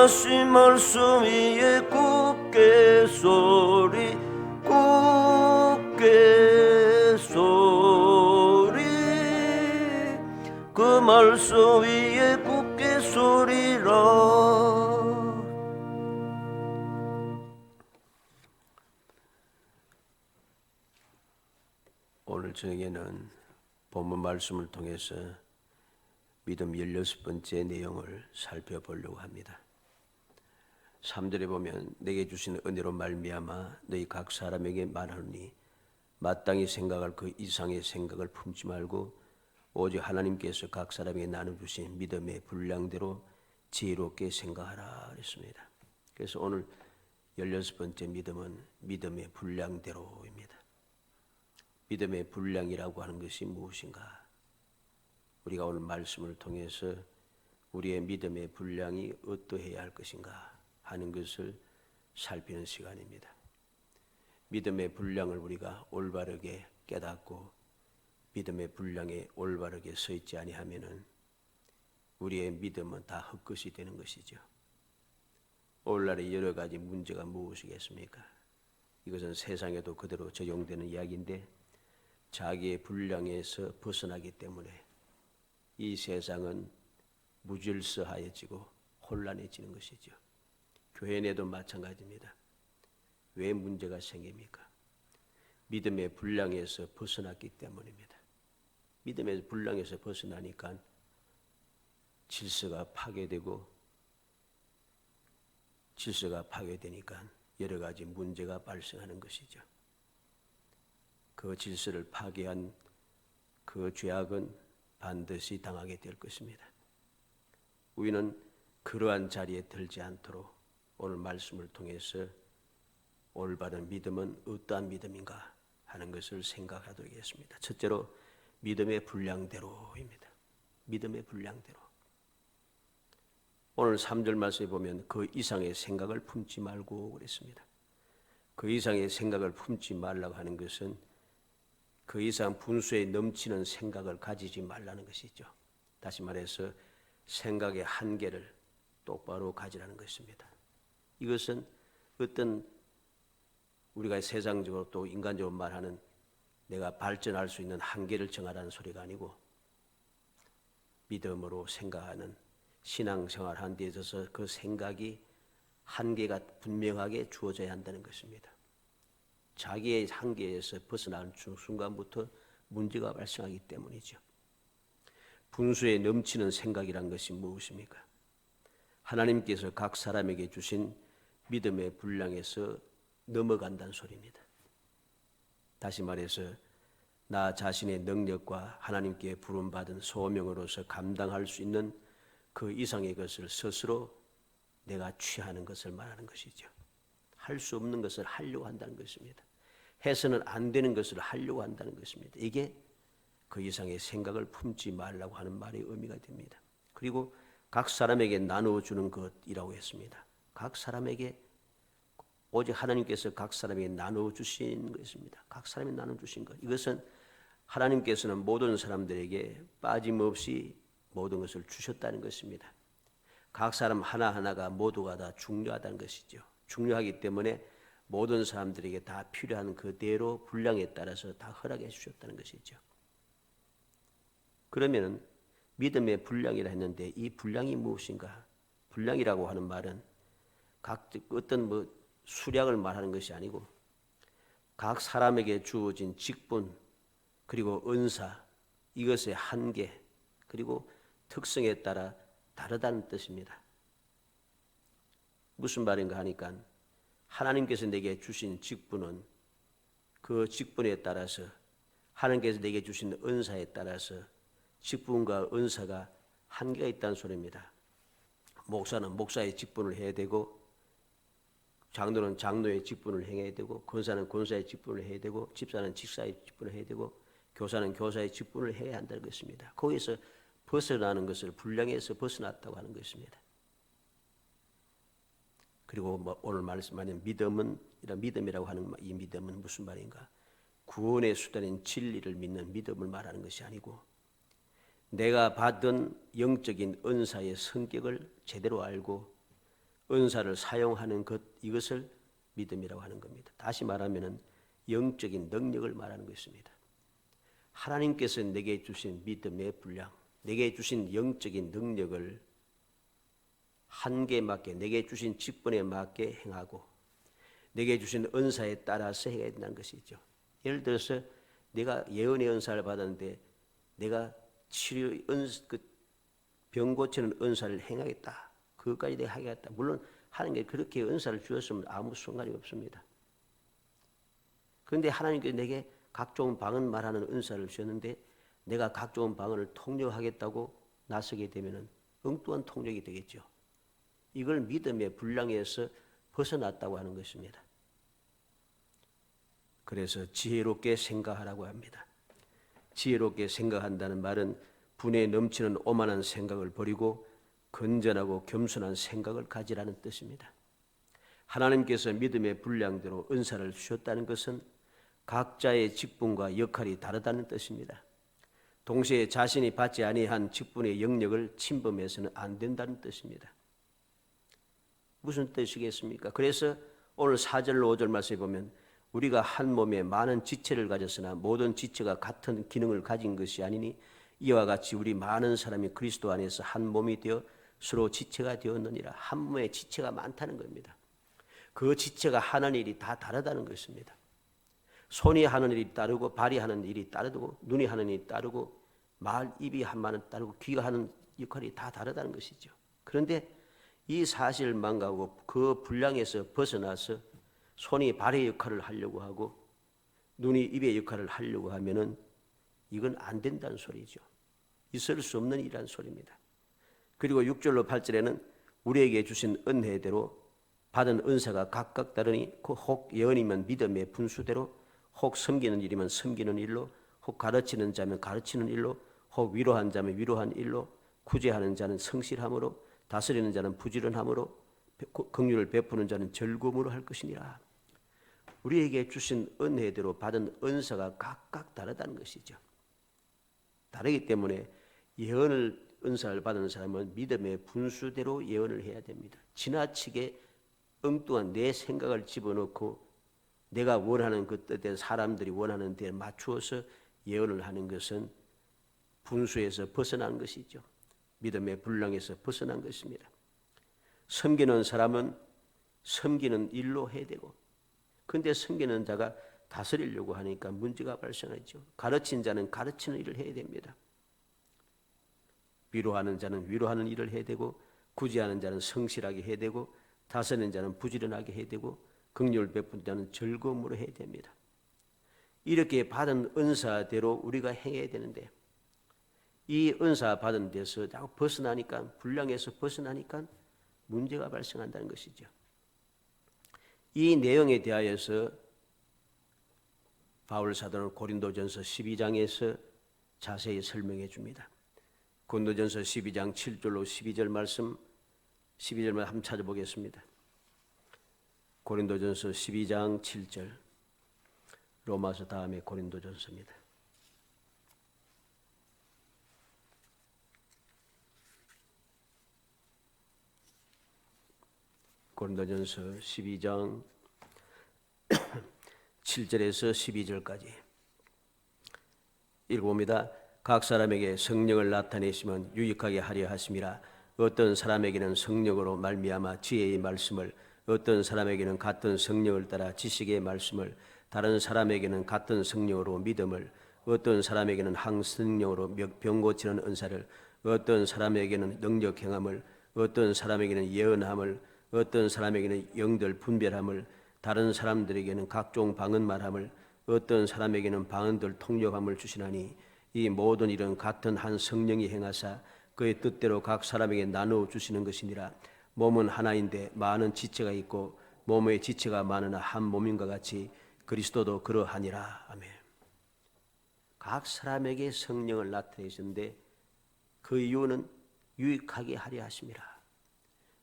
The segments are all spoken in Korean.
하신 말씀 위에 굳게 서리 굳게 서리 그 말씀 위에 굳게 서리라. 오늘 저녁에는 본문 말씀을 통해서 믿음 16번째 내용을 살펴보려고 합니다. 3절에 보면 내게 주신 은혜로 말미암아 너희 각 사람에게 말하노니 마땅히 생각할 그 이상의 생각을 품지 말고 오직 하나님께서 각 사람에게 나눠주신 믿음의 분량대로 지혜롭게 생각하라 그랬습니다. 그래서 오늘 16번째 믿음은 믿음의 분량대로입니다. 믿음의 분량이라고 하는 것이 무엇인가? 우리가 오늘 말씀을 통해서 우리의 믿음의 분량이 어떠해야 할 것인가 하는 것을 살피는 시간입니다. 믿음의 분량을 우리가 올바르게 깨닫고 믿음의 분량에 올바르게 서 있지 아니하면은 우리의 믿음은 다 헛것이 되는 것이죠. 오늘날의 여러 가지 문제가 무엇이겠습니까? 이것은 세상에도 그대로 적용되는 이야기인데 자기의 분량에서 벗어나기 때문에 이 세상은 무질서하여지고 혼란해지는 것이죠. 교회 내도 마찬가지입니다. 왜 문제가 생깁니까? 믿음의 분량에서 벗어났기 때문입니다. 믿음의 분량에서 벗어나니까 질서가 파괴되니까 여러 가지 문제가 발생하는 것이죠. 그 질서를 파괴한 그 죄악은 반드시 당하게 될 것입니다. 우리는 그러한 자리에 들지 않도록 오늘 말씀을 통해서 올바른 믿음은 어떠한 믿음인가 하는 것을 생각하도록 하겠습니다. 첫째로 믿음의 분량대로입니다. 믿음의 분량대로. 오늘 3절 말씀에 보면 그 이상의 생각을 품지 말고 그랬습니다. 그 이상의 생각을 품지 말라고 하는 것은 그 이상 분수에 넘치는 생각을 가지지 말라는 것이죠. 다시 말해서 생각의 한계를 똑바로 가지라는 것입니다. 이것은 어떤 우리가 세상적으로 또 인간적으로 말하는 내가 발전할 수 있는 한계를 정하라는 소리가 아니고 믿음으로 생각하는 신앙생활하는 데 있어서 그 생각이 한계가 분명하게 주어져야 한다는 것입니다. 자기의 한계에서 벗어나는 순간부터 문제가 발생하기 때문이죠. 분수에 넘치는 생각이란 것이 무엇입니까? 하나님께서 각 사람에게 주신 믿음의 분량에서 넘어간다는 소리입니다. 다시 말해서 나 자신의 능력과 하나님께 부름받은 소명으로서 감당할 수 있는 그 이상의 것을 스스로 내가 취하는 것을 말하는 것이죠. 할 수 없는 것을 하려고 한다는 것입니다. 해서는 안 되는 것을 하려고 한다는 것입니다. 이게 그 이상의 생각을 품지 말라고 하는 말의 의미가 됩니다. 그리고 각 사람에게 나누어주는 것이라고 했습니다. 각 사람에게 오직 하나님께서 각 사람에게 나누어주신 것입니다. 각 사람이 나눠주신 것. 이것은 하나님께서는 모든 사람들에게 빠짐없이 모든 것을 주셨다는 것입니다. 각 사람 하나하나가 모두가 다 중요하다는 것이죠. 중요하기 때문에 모든 사람들에게 다 필요한 그대로 분량에 따라서 다 허락해 주셨다는 것이죠. 그러면 믿음의 분량이라 했는데 이 분량이 무엇인가? 분량이라고 하는 말은 각 어떤 수량을 말하는 것이 아니고 각 사람에게 주어진 직분 그리고 은사 이것의 한계 그리고 특성에 따라 다르다는 뜻입니다. 무슨 말인가 하니까 하나님께서 내게 주신 직분은 그 직분에 따라서 하나님께서 내게 주신 은사에 따라서 직분과 은사가 한계가 있다는 소리입니다. 목사는 목사의 직분을 해야 되고 장로는 장로의 직분을 행해야 되고 권사는 권사의 직분을 해야 되고 집사는 집사의 직분을 해야 되고 교사는 교사의 직분을 해야 한다는 것입니다. 거기서 벗어나는 것을 분량에서 벗어났다고 하는 것입니다. 그리고 오늘 말씀하는 믿음은 믿음이라고 하는 이 믿음은 무슨 말인가? 구원의 수단인 진리를 믿는 믿음을 말하는 것이 아니고 내가 받은 영적인 은사의 성격을 제대로 알고 은사를 사용하는 것, 이것을 믿음이라고 하는 겁니다. 다시 말하면 영적인 능력을 말하는 것입니다. 하나님께서 내게 주신 믿음의 분량, 내게 주신 영적인 능력을 한계에 맞게, 내게 주신 직분에 맞게 행하고 내게 주신 은사에 따라서 해야 된다는 것이죠. 예를 들어서 내가 예언의 은사를 받았는데 내가 병 고치는 은사를 행하겠다, 그것까지 내가 하겠다. 물론 하나님께 그렇게 은사를 주었으면 아무 상관이 없습니다. 그런데 하나님께서 내게 각종 방언 말하는 은사를 주셨는데 내가 각종 방언을 통역하겠다고 나서게 되면 엉뚱한 통역이 되겠죠. 이걸 믿음의 분량에서 벗어났다고 하는 것입니다. 그래서 지혜롭게 생각하라고 합니다. 지혜롭게 생각한다는 말은 분에 넘치는 오만한 생각을 버리고 건전하고 겸손한 생각을 가지라는 뜻입니다. 하나님께서 믿음의 분량대로 은사를 주셨다는 것은 각자의 직분과 역할이 다르다는 뜻입니다. 동시에 자신이 받지 아니한 직분의 영역을 침범해서는 안 된다는 뜻입니다. 무슨 뜻이겠습니까? 그래서 오늘 4절로 5절 말씀에 보면 우리가 한 몸에 많은 지체를 가졌으나 모든 지체가 같은 기능을 가진 것이 아니니 이와 같이 우리 많은 사람이 그리스도 안에서 한 몸이 되어 서로 지체가 되었느니라. 한 몸에 지체가 많다는 겁니다. 그 지체가 하는 일이 다 다르다는 것입니다. 손이 하는 일이 다르고 발이 하는 일이 다르고 눈이 하는 일이 다르고 말, 입이 하는 다르고 귀가 하는 역할이 다 다르다는 것이죠. 그런데 이 사실을 망각하고 그 분량에서 벗어나서 손이 발의 역할을 하려고 하고 눈이 입의 역할을 하려고 하면은 이건 안 된다는 소리죠. 있을 수 없는 일이라는 소리입니다. 그리고 6절로 8절에는 우리에게 주신 은혜대로 받은 은사가 각각 다르니 혹 예언이면 믿음의 분수대로, 혹 섬기는 일이면 섬기는 일로, 혹 가르치는 자면 가르치는 일로, 혹 위로한 자면 위로한 일로, 구제하는 자는 성실함으로, 다스리는 자는 부지런함으로, 긍휼을 베푸는 자는 즐거움으로 할 것이니라. 우리에게 주신 은혜대로 받은 은사가 각각 다르다는 것이죠. 다르기 때문에 예언을 은사를 받은 사람은 믿음의 분수대로 예언을 해야 됩니다. 지나치게 엉뚱한 내 생각을 집어넣고 내가 원하는 그 뜻에 사람들이 원하는 데에 맞추어서 예언을 하는 것은 분수에서 벗어난 것이죠. 믿음의 분량에서 벗어난 것입니다. 섬기는 사람은 섬기는 일로 해야 되고, 그런데 섬기는 자가 다스리려고 하니까 문제가 발생하죠. 가르친 자는 가르치는 일을 해야 됩니다. 위로하는 자는 위로하는 일을 해야 되고, 구제하는 자는 성실하게 해야 되고, 다스리는 자는 부지런하게 해야 되고, 긍휼을 베푸는 자는 즐거움으로 해야 됩니다. 이렇게 받은 은사대로 우리가 행해야 되는데 이 은사 받은 데서 자꾸 벗어나니까, 분량에서 벗어나니까 문제가 발생한다는 것이죠. 이 내용에 대하여서 바울 사도는 고린도전서 12장에서 자세히 설명해 줍니다. 고린도전서 12장 7절로 12절 말씀, 12절만 한번 찾아보겠습니다. 고린도전서 12장 7절, 로마서 다음에 고린도전서입니다. 고린도전서 12장 7절에서 12절까지 읽어봅니다. 각 사람에게 성령을 나타내시면 유익하게 하려 하심이라. 어떤 사람에게는 성령으로 말미암아 지혜의 말씀을, 어떤 사람에게는 같은 성령을 따라 지식의 말씀을, 다른 사람에게는 같은 성령으로 믿음을, 어떤 사람에게는 항성령으로 병 고치는 은사를, 어떤 사람에게는 능력 행함을, 어떤 사람에게는 예언함을, 어떤 사람에게는 영들 분별함을, 다른 사람들에게는 각종 방언 말함을, 어떤 사람에게는 방언들 통역함을 주시나니 이 모든 일은 같은 한 성령이 행하사 그의 뜻대로 각 사람에게 나누어 주시는 것이니라. 몸은 하나인데 많은 지체가 있고 몸의 지체가 많으나 한 몸인가 같이 그리스도도 그러하니라. 아멘. 각 사람에게 성령을 나타내셨는데 그 이유는 유익하게 하려 하심이라.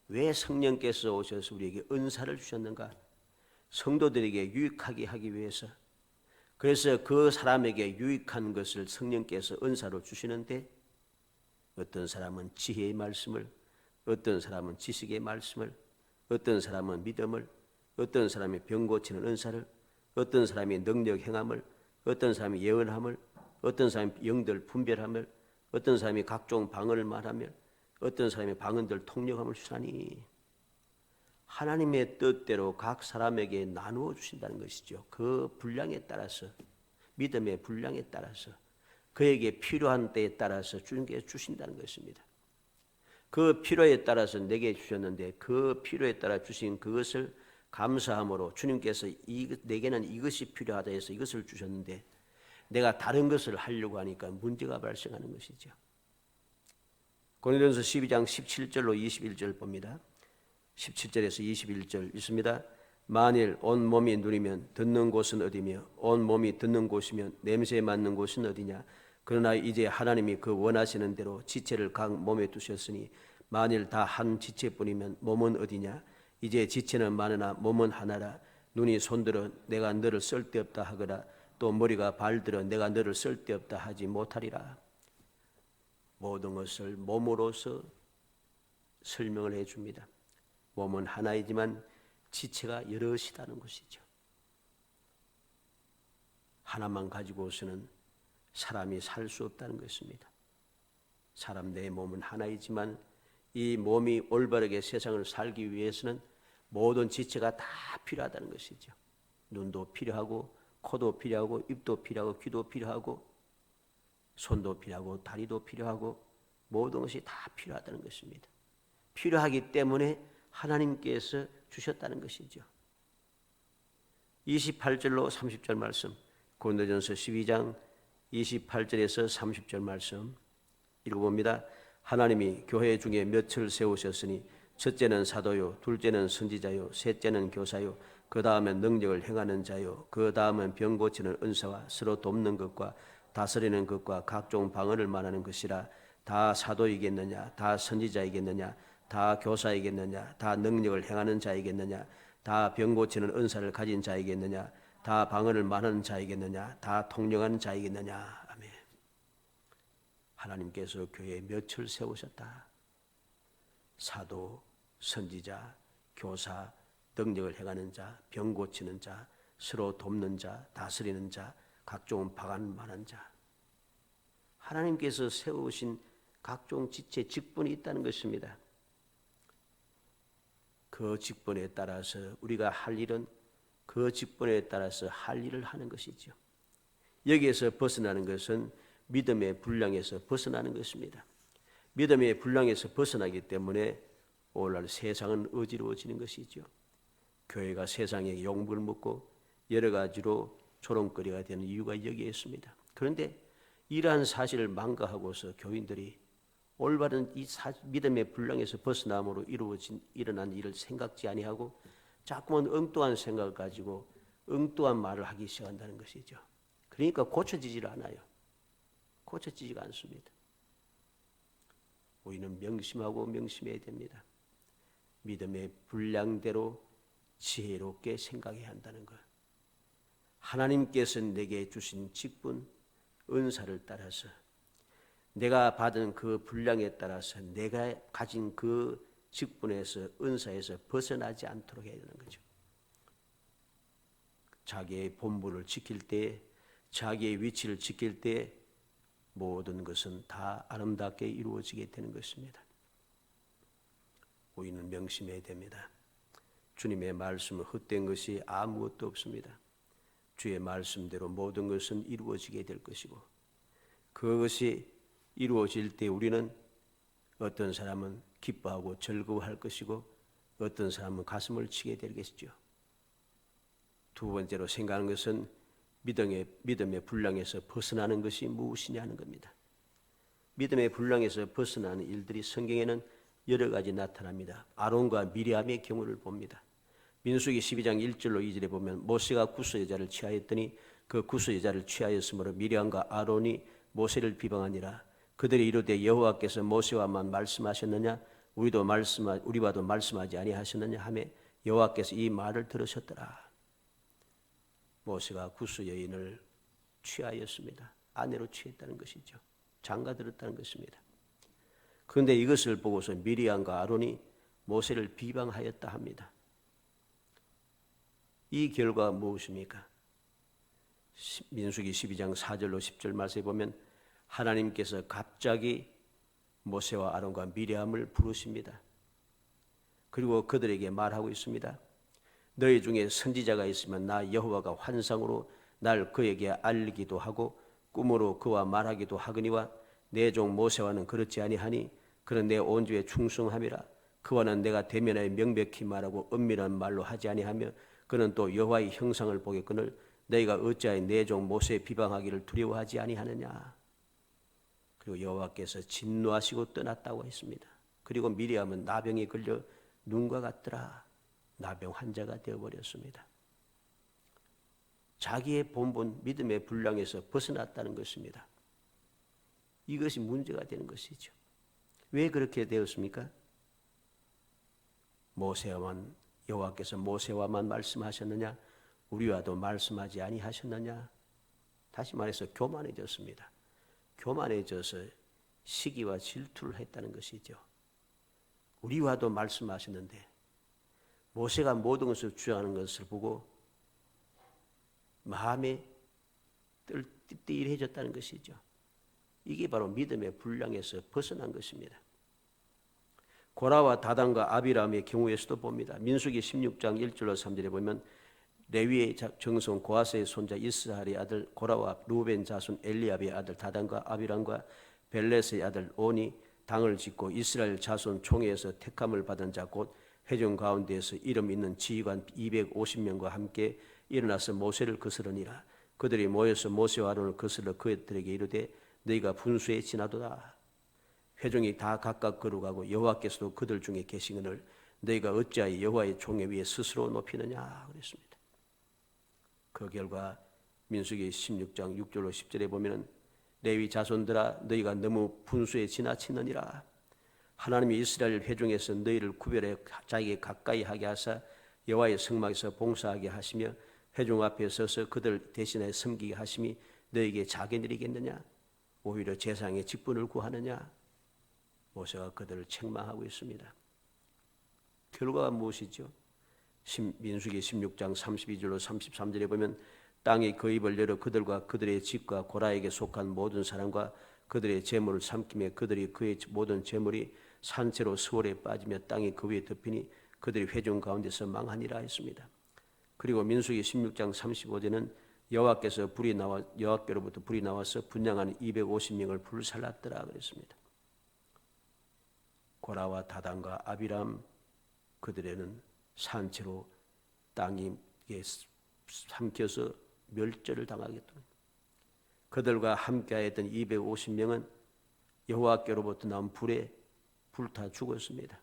왜 성령께서 오셔서 우리에게 은사를 주셨는가? 성도들에게 유익하게 하기 위해서. 그래서 그 사람에게 유익한 것을 성령께서 은사로 주시는데 어떤 사람은 지혜의 말씀을, 어떤 사람은 지식의 말씀을, 어떤 사람은 믿음을, 어떤 사람이 병 고치는 은사를, 어떤 사람이 능력 행함을, 어떤 사람이 예언함을, 어떤 사람이 영들 분별함을, 어떤 사람이 각종 방언을 말하며, 어떤 사람이 방언들 통역함을 주사니 하나님의 뜻대로 각 사람에게 나누어 주신다는 것이죠. 그 분량에 따라서, 믿음의 분량에 따라서, 그에게 필요한 때에 따라서 주님께 주신다는 것입니다. 그 필요에 따라서 내게 주셨는데 그 필요에 따라 주신 그것을 감사함으로 주님께서 내게는 이것이 필요하다 해서 이것을 주셨는데 내가 다른 것을 하려고 하니까 문제가 발생하는 것이죠. 고린도전서 12장 17절로 21절 봅니다. 17절에서 21절 있습니다. 만일 온 몸이 눈이면 듣는 곳은 어디며 온 몸이 듣는 곳이면 냄새에 맡는 곳은 어디냐. 그러나 이제 하나님이 그 원하시는 대로 지체를 각 몸에 두셨으니 만일 다 한 지체뿐이면 몸은 어디냐. 이제 지체는 많으나 몸은 하나라. 눈이 손들어 내가 너를 쓸데없다 하거나 또 머리가 발들어 내가 너를 쓸데없다 하지 못하리라. 모든 것을 몸으로서 설명을 해줍니다. 몸은 하나이지만 지체가 여럿이라는 것이죠. 하나만 가지고서는 사람이 살 수 없다는 것입니다. 사람 내 몸은 하나이지만 이 몸이 올바르게 세상을 살기 위해서는 모든 지체가 다 필요하다는 것이죠. 눈도 필요하고 코도 필요하고 입도 필요하고 귀도 필요하고 손도 필요하고 다리도 필요하고 모든 것이 다 필요하다는 것입니다. 필요하기 때문에 하나님께서 주셨다는 것이죠. 28절로 30절 말씀, 고린도전서 12장 28절에서 30절 말씀 읽어봅니다. 하나님이 교회 중에 몇을 세우셨으니 첫째는 사도요, 둘째는 선지자요, 셋째는 교사요, 그 다음엔 능력을 행하는 자요, 그 다음은 병 고치는 은사와 서로 돕는 것과 다스리는 것과 각종 방언을 말하는 것이라. 다 사도이겠느냐, 다 선지자이겠느냐, 다 교사이겠느냐, 다 능력을 행하는 자이겠느냐, 다 병 고치는 은사를 가진 자이겠느냐, 다 방언을 말하는 자이겠느냐, 다 통역하는 자이겠느냐. 아멘. 하나님께서 교회에 몇을 세우셨다. 사도, 선지자, 교사, 능력을 행하는 자, 병 고치는 자, 서로 돕는 자, 다스리는 자, 각종 방언 말하는 자. 하나님께서 세우신 각종 지체, 직분이 있다는 것입니다. 그 직분에 따라서 우리가 할 일은 그 직분에 따라서 할 일을 하는 것이죠. 여기에서 벗어나는 것은 믿음의 분량에서 벗어나는 것입니다. 믿음의 분량에서 벗어나기 때문에 오늘날 세상은 어지러워지는 것이죠. 교회가 세상에 욕을 먹고 여러 가지로 조롱거리가 되는 이유가 여기에 있습니다. 그런데 이러한 사실을 망각하고서 교인들이 올바른 이 믿음의 분량에서 벗어남으로 일어난 일을 생각지 아니하고 자꾸만 엉뚱한 생각을 가지고 엉뚱한 말을 하기 시작한다는 것이죠. 그러니까 고쳐지질 않아요. 고쳐지지가 않습니다. 우리는 명심하고 명심해야 됩니다. 믿음의 분량대로 지혜롭게 생각해야 한다는 것. 하나님께서 내게 주신 직분, 은사를 따라서 내가 받은 그 분량에 따라서 내가 가진 그 직분에서 은사에서 벗어나지 않도록 해야 되는 거죠. 자기의 본분을 지킬 때, 자기의 위치를 지킬 때 모든 것은 다 아름답게 이루어지게 되는 것입니다. 우리는 명심해야 됩니다. 주님의 말씀은 헛된 것이 아무것도 없습니다. 주의 말씀대로 모든 것은 이루어지게 될 것이고 그것이 이루어질 때 우리는 어떤 사람은 기뻐하고 즐거워할 것이고 어떤 사람은 가슴을 치게 되겠죠. 두 번째로 생각하는 것은 믿음의 분량에서 벗어나는 것이 무엇이냐 하는 겁니다. 믿음의 분량에서 벗어나는 일들이 성경에는 여러 가지 나타납니다. 아론과 미리암의 경우를 봅니다. 민수기 12장 1절로 2절에 보면 모세가 구스 여자를 취하였더니 그 구스 여자를 취하였으므로 미리암과 아론이 모세를 비방하니라. 그들이 이르되 여호와께서 모세와만 말씀하셨느냐 우리와도 말씀하지 아니하셨느냐 하며 여호와께서 이 말을 들으셨더라. 모세가 구스 여인을 취하였습니다. 아내로 취했다는 것이죠. 장가들었다는 것입니다. 그런데 이것을 보고서 미리암과 아론이 모세를 비방하였다 합니다. 이 결과가 무엇입니까? 민수기 12장 4절로 10절 말씀에 보면 하나님께서 갑자기 모세와 아론과 미리암을 부르십니다. 그리고 그들에게 말하고 있습니다. 너희 중에 선지자가 있으면 나 여호와가 환상으로 날 그에게 알리기도 하고 꿈으로 그와 말하기도 하거니와 내 종 모세와는 그렇지 아니하니 그는 내 온주에 충성함이라. 그와는 내가 대면하여 명백히 말하고 은밀한 말로 하지 아니하며 그는 또 여호와의 형상을 보겠거늘 너희가 어찌하여 내 종 모세의 비방하기를 두려워하지 아니하느냐. 그리고 여호와께서 진노하시고 떠났다고 했습니다. 그리고 미리암은 나병에 걸려 눈과 같더라. 나병 환자가 되어버렸습니다. 자기의 본분 믿음의 분량에서 벗어났다는 것입니다. 이것이 문제가 되는 것이죠. 왜 그렇게 되었습니까? 여호와께서 모세와만 말씀하셨느냐? 우리와도 말씀하지 아니하셨느냐? 다시 말해서 교만해졌습니다. 교만해져서 시기와 질투를 했다는 것이죠. 우리와도 말씀하셨는데 모세가 모든 것을 주장하는 것을 보고 마음에 띠띠해졌다는 것이죠. 이게 바로 믿음의 분량에서 벗어난 것입니다. 고라와 다단과 아비람의 경우에서도 봅니다. 민수기 16장 1절로 3절에 보면 레위의 정손 고하스의 손자 이스라엘의 아들 고라와 루벤 자손 엘리압의 아들 다단과 아비람과 벨렛의 아들 온이 당을 짓고 이스라엘 자손 총회에서 택함을 받은 자 곧 회중 가운데에서 이름 있는 지휘관 250명과 함께 일어나서 모세를 거스르니라. 그들이 모여서 모세와 아론을 거슬러 그들에게 이르되 너희가 분수에 지나도다. 회중이 다 각각 거룩하고 여호와께서도 그들 중에 계시거늘 너희가 어찌하여 여호와의 종에 위에 스스로 높이느냐 그랬습니다. 그 결과 민수기 16장 6절로 10절에 보면 레위 자손들아 너희가 너무 분수에 지나치느니라. 하나님이 이스라엘 회중에서 너희를 구별해 자기에게 가까이 하게 하사 여호와의 성막에서 봉사하게 하시며 회중 앞에 서서 그들 대신에 섬기게 하심이 너희에게 작은 일이겠느냐? 오히려 제사장의 직분을 구하느냐? 모세가 그들을 책망하고 있습니다. 결과가 무엇이죠? 민수기 16장 32절로 33절에 보면 땅이 그 입을 열어 그들과 그들의 집과 고라에게 속한 모든 사람과 그들의 재물을 삼키며 그들이 그의 모든 재물이 산채로 수월에 빠지며 땅이 그 위에 덮이니 그들이 회중 가운데서 망하니라 했습니다. 그리고 민수기 16장 35절에는 여호와께로부터 불이 나와서 분향한 250명을 불살랐더라 그랬습니다. 고라와 다단과 아비람 그들에는 산채로 땅이 삼켜서 멸절을 당하겠다. 그들과 함께하였던 250명은 여호와께로부터 나온 불에 불타 죽었습니다.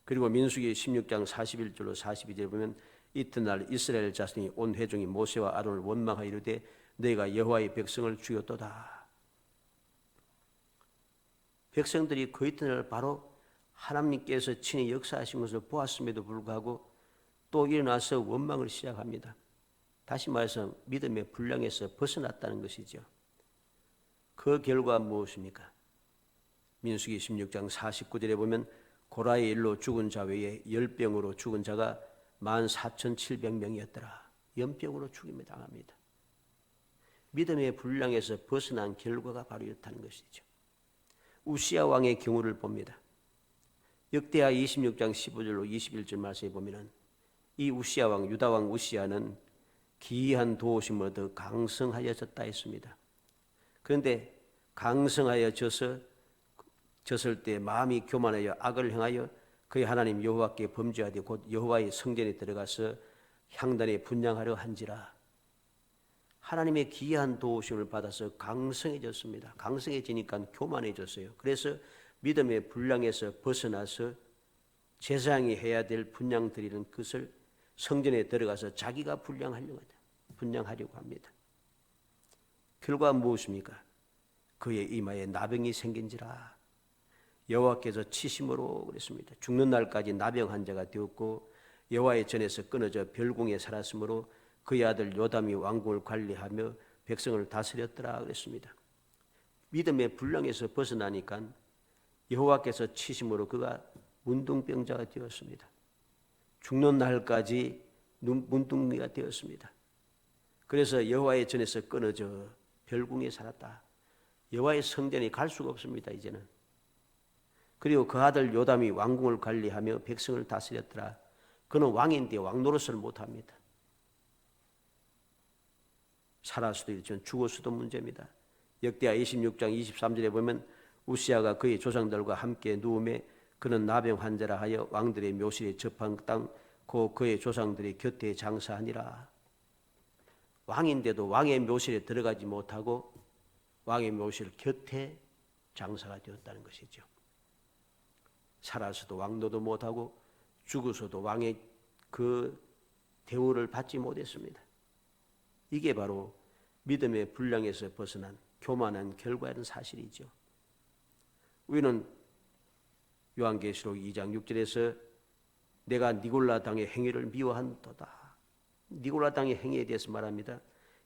그리고 민수기 16장 41절로 42절에 보면 이튿날 이스라엘 자손이 온 회중이 모세와 아론을 원망하여 이르되 너희가 여호와의 백성을 죽였도다. 백성들이 그 이튿날 바로 하나님께서 친히 역사하신 것을 보았음에도 불구하고 또 일어나서 원망을 시작합니다. 다시 말해서 믿음의 분량에서 벗어났다는 것이죠. 그 결과 무엇입니까? 민수기 16장 49절에 보면 고라의 일로 죽은 자 외에 열병으로 죽은 자가 14,700명이었더라. 연병으로 죽임을 당합니다. 믿음의 분량에서 벗어난 결과가 바로 이렇다는 것이죠. 우시야 왕의 경우를 봅니다. 역대하 26장 15절로 21절 말씀에 보면 이 우시야 왕 유다 왕 우시야는 기이한 도우심으로 더 강성하여졌다 했습니다. 그런데 강성하여졌을 때 마음이 교만하여 악을 행하여 그의 하나님 여호와께 범죄하되 곧 여호와의 성전에 들어가서 향단에 분향하려 한지라. 하나님의 기이한 도우심을 받아서 강성해졌습니다. 강성해지니까 교만해졌어요. 그래서 믿음의 분량에서 벗어나서 제사장이 해야 될 분향 드리는 것을 성전에 들어가서 자기가 분향하려고 합니다. 결과 무엇입니까? 그의 이마에 나병이 생긴지라. 여호와께서 치심으로 그랬습니다. 죽는 날까지 나병 환자가 되었고 여호와의 전에서 끊어져 별궁에 살았으므로 그의 아들 요담이 왕궁을 관리하며 백성을 다스렸더라 그랬습니다. 믿음의 분량에서 벗어나니까 여호와께서 치심으로 그가 문둥병자가 되었습니다. 죽는 날까지 문둥이가 되었습니다. 그래서 여호와의 전에서 끊어져 별궁에 살았다. 여호와의 성전에 갈 수가 없습니다. 이제는. 그리고 그 아들 요담이 왕궁을 관리하며 백성을 다스렸더라. 그는 왕인데 왕 노릇을 못합니다. 살아서도 있지만 죽어서도 문제입니다. 역대하 26장 23절에 보면 우시아가 그의 조상들과 함께 누움에 그는 나병 환자라 하여 왕들의 묘실에 접한 땅 고 그의 조상들이 곁에 장사하니라. 왕인데도 왕의 묘실에 들어가지 못하고 왕의 묘실 곁에 장사가 되었다는 것이죠. 살아서도 왕노도 못하고 죽어서도 왕의 그 대우를 받지 못했습니다. 이게 바로 믿음의 분량에서 벗어난 교만한 결과라는 사실이죠. 우리는 요한계시록 2장 6절에서 내가 니골라 당의 행위를 미워한도다. 니골라 당의 행위에 대해서 말합니다.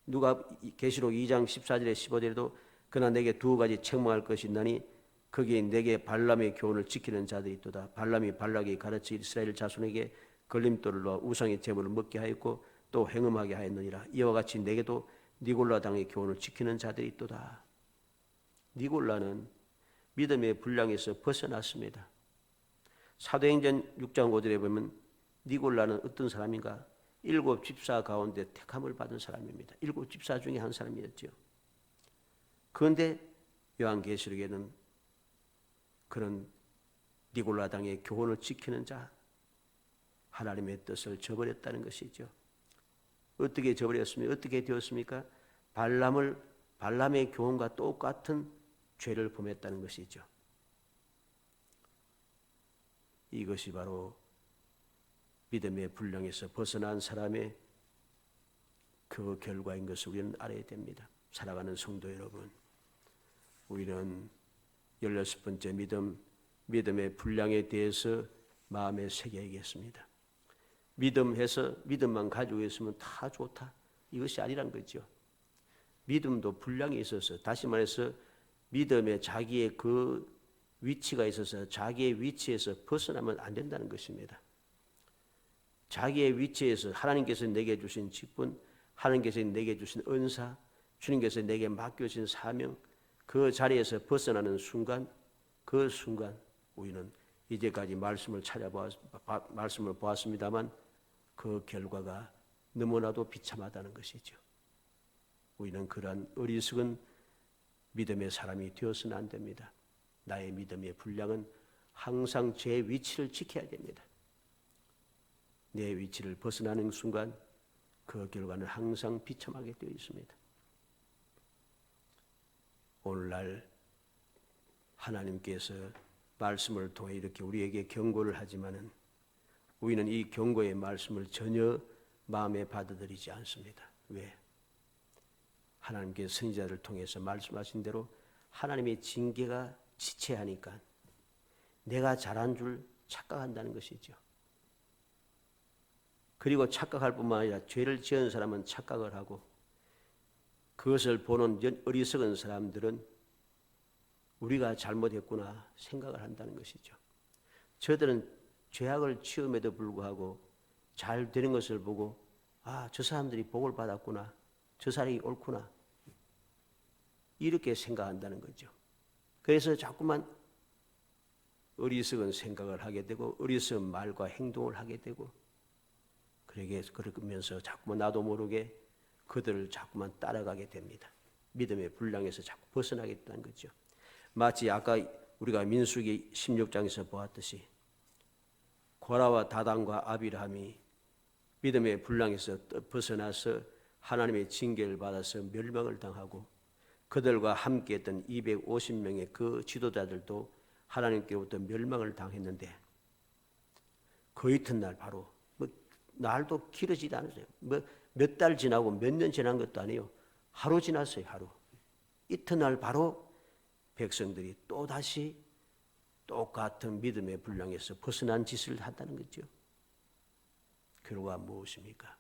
누가 계시록 2장 14절에 15절에도 그러나 내게 두 가지 책망할 것이 있나니 거기에 내게 발람의 교훈을 지키는 자들이 있도다. 발람이 발락이 가르쳐 이스라엘 자손에게 걸림돌을 놓아 우상의 제물을 먹게 하였고 또 행음하게 하였느니라. 이와 같이 내게도 니골라 당의 교훈을 지키는 자들이 있도다. 니골라는 믿음의 분량에서 벗어났습니다. 사도행전 6장 5절에 보면 니골라는 어떤 사람인가? 7 집사 가운데 택함을 받은 사람입니다. 7 집사 중에 한 사람이었죠. 그런데 요한계시록에는 그런 니골라 당의 교훈을 지키는 자, 하나님의 뜻을 저버렸다는 것이죠. 어떻게 저버렸습니까? 어떻게 되었습니까? 발람의 교훈과 똑같은 죄를 범했다는 것이죠. 이것이 바로 믿음의 분량에서 벗어난 사람의 그 결과인 것을 우리는 알아야 됩니다. 사랑하는 성도 여러분, 우리는 16번째 믿음의 분량에 대해서 마음에 새겨야겠습니다. 믿음만 가지고 있으면 다 좋다. 이것이 아니란 거죠. 믿음도 분량이 있어서, 다시 말해서 믿음에 자기의 그 위치가 있어서 자기의 위치에서 벗어나면 안 된다는 것입니다. 자기의 위치에서 하나님께서 내게 주신 직분, 하나님께서 내게 주신 은사, 주님께서 내게 맡겨진 사명, 그 자리에서 벗어나는 순간, 그 순간 우리는 이제까지 말씀을 보았습니다만 그 결과가 너무나도 비참하다는 것이죠. 우리는 그러한 어리석은 믿음의 사람이 되어서는 안 됩니다. 나의 믿음의 분량은 항상 제 위치를 지켜야 됩니다. 내 위치를 벗어나는 순간 그 결과는 항상 비참하게 되어 있습니다. 오늘날 하나님께서 말씀을 통해 이렇게 우리에게 경고를 하지만은 우리는 이 경고의 말씀을 전혀 마음에 받아들이지 않습니다. 왜? 하나님께서 선지자를 통해서 말씀하신 대로 하나님의 징계가 지체하니까 내가 잘한 줄 착각한다는 것이죠. 그리고 착각할 뿐만 아니라 죄를 지은 사람은 착각을 하고 그것을 보는 어리석은 사람들은 우리가 잘못했구나 생각을 한다는 것이죠. 저들은 죄악을 지음에도 불구하고 잘 되는 것을 보고 저 사람들이 복을 받았구나, 저 사람이 옳구나 이렇게 생각한다는 거죠. 그래서 자꾸만 어리석은 생각을 하게 되고 어리석은 말과 행동을 하게 되고 그러면서 자꾸만 나도 모르게 그들을 자꾸만 따라가게 됩니다. 믿음의 분량에서 자꾸 벗어나게 된다는 거죠. 마치 아까 우리가 민수기 16장에서 보았듯이 고라와 다단과 아비람이 믿음의 분량에서 벗어나서 하나님의 징계를 받아서 멸망을 당하고 그들과 함께했던 250명의 그 지도자들도 하나님께로부터 멸망을 당했는데 그 이튿날 바로 날도 길어지지 않았어요. 몇 달 지나고 몇 년 지난 것도 아니에요. 하루 지났어요. 하루. 이튿날 바로 백성들이 또다시 똑같은 믿음의 분량에서 벗어난 짓을 한다는 거죠. 결과가 무엇입니까?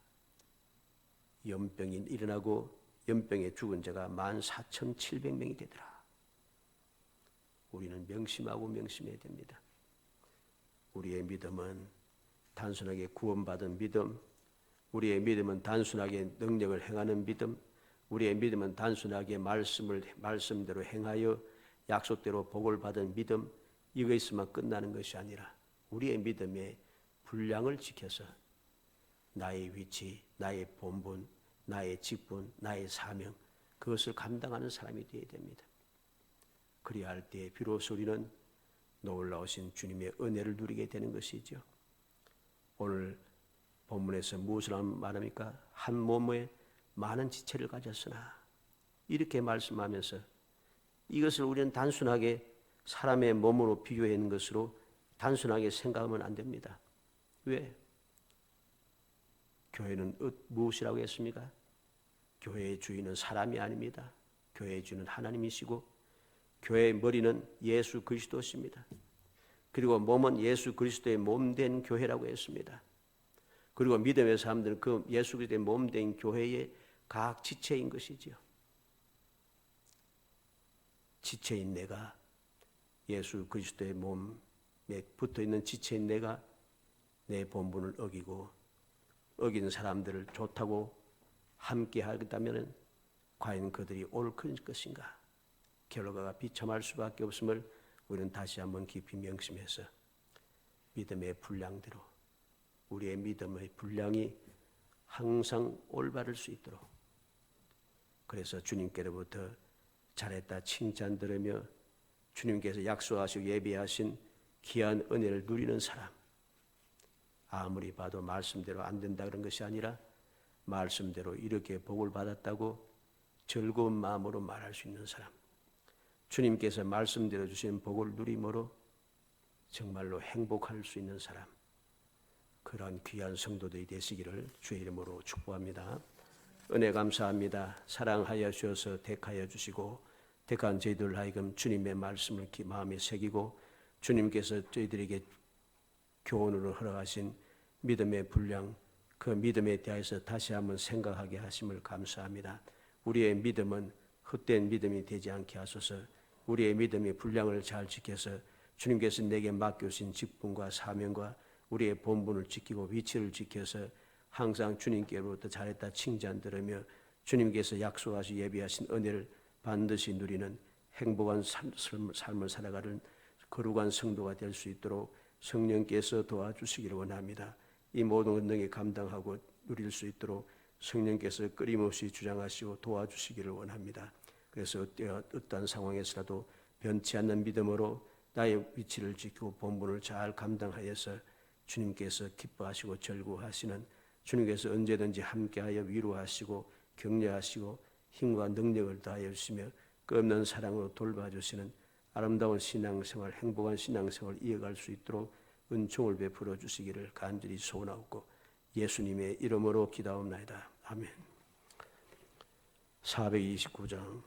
연병이 일어나고 연병에 죽은 자가 14,700명이 되더라. 우리는 명심하고 명심해야 됩니다. 우리의 믿음은 단순하게 구원받은 믿음, 우리의 믿음은 단순하게 능력을 행하는 믿음, 우리의 믿음은 단순하게 말씀대로 행하여 약속대로 복을 받은 믿음, 이거 있으면 끝나는 것이 아니라 우리의 믿음의 분량을 지켜서 나의 위치, 나의 본분, 나의 직분, 나의 사명, 그것을 감당하는 사람이 되어야 됩니다. 그리할 때 비로소 우리는 놀라우신 주님의 은혜를 누리게 되는 것이죠. 오늘 본문에서 무엇을 말합니까? 한 몸에 많은 지체를 가졌으나, 이렇게 말씀하면서 이것을 우리는 단순하게 사람의 몸으로 비교하는 것으로 단순하게 생각하면 안 됩니다. 왜? 교회는 무엇이라고 했습니까? 교회의 주인은 사람이 아닙니다. 교회의 주인은 하나님이시고 교회의 머리는 예수 그리스도십니다. 그리고 몸은 예수 그리스도의 몸된 교회라고 했습니다. 그리고 믿음의 사람들은 그 예수 그리스도의 몸된 교회의 각 지체인 것이지요. 지체인 내가, 예수 그리스도의 몸에 붙어있는 지체인 내가 내 본분을 어기고 어긴 사람들을 좋다고 함께 하겠다면 과연 그들이 옳은 것인가? 결과가 비참할 수밖에 없음을 우리는 다시 한번 깊이 명심해서 믿음의 분량대로, 우리의 믿음의 분량이 항상 올바를 수 있도록, 그래서 주님께로부터 잘했다 칭찬 들으며 주님께서 약속하시고 예비하신 귀한 은혜를 누리는 사람, 아무리 봐도 말씀대로 안 된다 그런 것이 아니라 말씀대로 이렇게 복을 받았다고 즐거운 마음으로 말할 수 있는 사람, 주님께서 말씀대로 주신 복을 누림으로 정말로 행복할 수 있는 사람, 그러한 귀한 성도들이 되시기를 주의 이름으로 축복합니다. 은혜 감사합니다. 사랑하여 주셔서 택하여 주시고 택한 저희들 하여금 주님의 말씀을 마음에 새기고 주님께서 저희들에게 교훈으로 허락하신 믿음의 분량, 그 믿음에 대해서 다시 한번 생각하게 하심을 감사합니다. 우리의 믿음은 헛된 믿음이 되지 않게 하소서. 우리의 믿음의 분량을 잘 지켜서 주님께서 내게 맡겨주신 직분과 사명과 우리의 본분을 지키고 위치를 지켜서 항상 주님께로부터 잘했다 칭찬 들으며 주님께서 약속하시 예비하신 은혜를 반드시 누리는 행복한 삶을 살아가는 거룩한 성도가 될 수 있도록 성령께서 도와주시기를 원합니다. 이 모든 은능에 감당하고 누릴 수 있도록 성령께서 끊임없이 주장하시고 도와주시기를 원합니다. 그래서 어떠한 상황에서라도 변치 않는 믿음으로 나의 위치를 지키고 본분을 잘 감당하여서 주님께서 기뻐하시고 즐거워하시는, 주님께서 언제든지 함께하여 위로하시고 격려하시고 힘과 능력을 다하여 주시며 끝없는 사랑으로 돌봐주시는 아름다운 신앙생활, 행복한 신앙생활을 이어갈 수 있도록 은총을 베풀어 주시기를 간절히 소원하옵고 예수님의 이름으로 기도하옵나이다. 아멘. 429장